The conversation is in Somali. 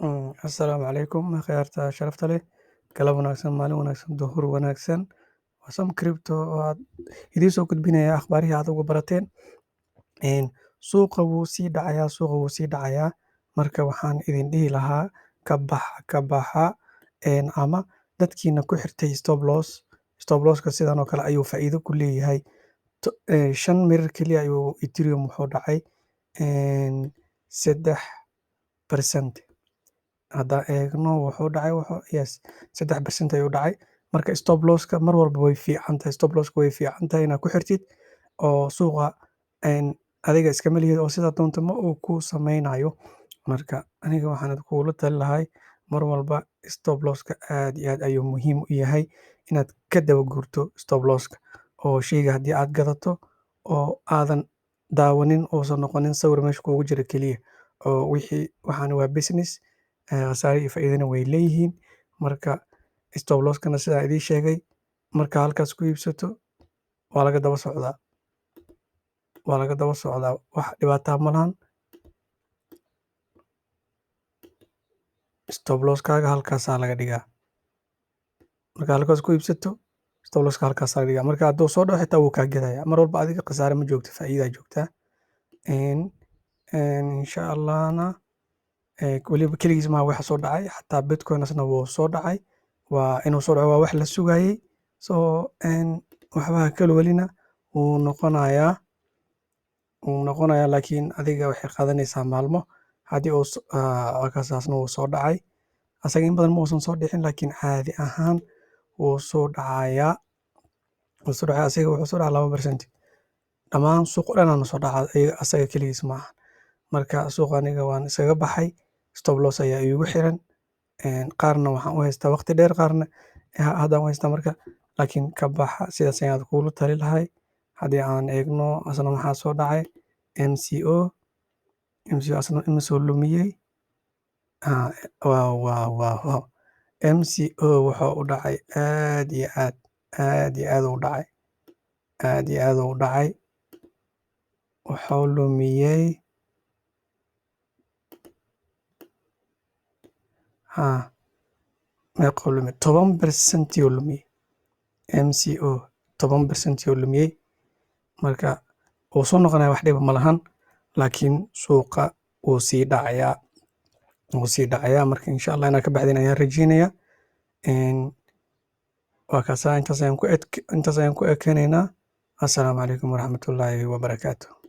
Assalaamu calaykum khiyaarta sharafta leh, galab wanaagsan, maalin wanaagsan, duhur wanaagsan. Waa Sam Crypto oo idiin soo gudbinaya akhbaarihii aad uga barateen. Suuqa wuu sii dhacayaa, suuqa wuu sii dhacayaa. Marka waxaan idin dhihi lahaa ka baxa, ama dadkiina ku xirtay stop loss. Stop losska sidan oo kale ayuu faa'iido ku leeyahay. 5 mirir keliya ayuu Ethereum wuxuu dhacay 3%. Haddaan eegno wuxuu dhacay yes 3% ayuu dhacay. Marka stop losska mar walba way fiican tahay. Stop losska way fiican tahay inaad ku xirtid oo suuqa adiga iskama lihid oo sidaa doonto ma uu ku sameynayo. Marka aniga waxaan kugula talin lahay mar walba stop losska aad iyo aad ayuu muhiim u yahay inaad ka daba guurto stop losska oo sheyga haddii aad gadato oo aadan daawanin uusan noqonin sawir meesha kuugu jira keliya. Oo waxaan waa business, khasaare iyo faa'iidana way leeyihiin. Marka stop losskana sidaan idiin sheegay, marka halkaas ku iibsato waa laga daba socdaa. Wax dhibaataa ma lahan. Stop losskaaga halkaasaa laga dhigaa. Marka halkaas ku iibsato stop losska halkaasaa laga dhigaa. Marka hadduu soo dhaco xitaa wuu kaa gadayaa. Mar walba adiga khasaare ma joogto, faa'iidaa joogtaa. Insha Allahna weliba keligiis maaha waxa soo dhacay, xataa Bitcoin asna wuu soo dhacay. Waa inuu soo dhaco waa wax la sugayay. Waxba ka welwelina wuu noqonayaa, laakiin adiga waxay qaadanaysaa maalmo. Haddii halkaasaasna wuu soo dhacay. Asaga in badan ma uusan soo dhicin, laakiin caadi ahaan wuu soo dhacayaa. Asaga wuxuu soo dhacay 2%. Dhammaan suuq oo dhan soo dhacay, asaga keligiis maaha. Marka suuqa aniga waan iskaga baxay. Stop loss ayaa iigu xiran. Qaarna waxaan u haystaa waqti dheer, qaarna haddaan u haystaa marka. Laakiin ka baxa sidaas ayaan kugula talin lahay. Haddii aan eegno asna maxaa soo dhacay MCO asna imisuu lumiyey. MCO wuxuu u dhacay aad iyo aad u dhacay. Wuxuu lumiyey 10% ayuu lumiyey. MCO 10% ayuu lumiyey. Marka wuu soo noqonayaa, wax dhiba ma lahan. Laakiin suuqa wuu sii dhacayaa. Marka insha Allah inaad ka baxdeen ayaan rajeynayaa. Waa kaas intaas ayaan ku ekeenaynaa. Assalaamu calaykum waraxmatullaahi wabarakaatuh.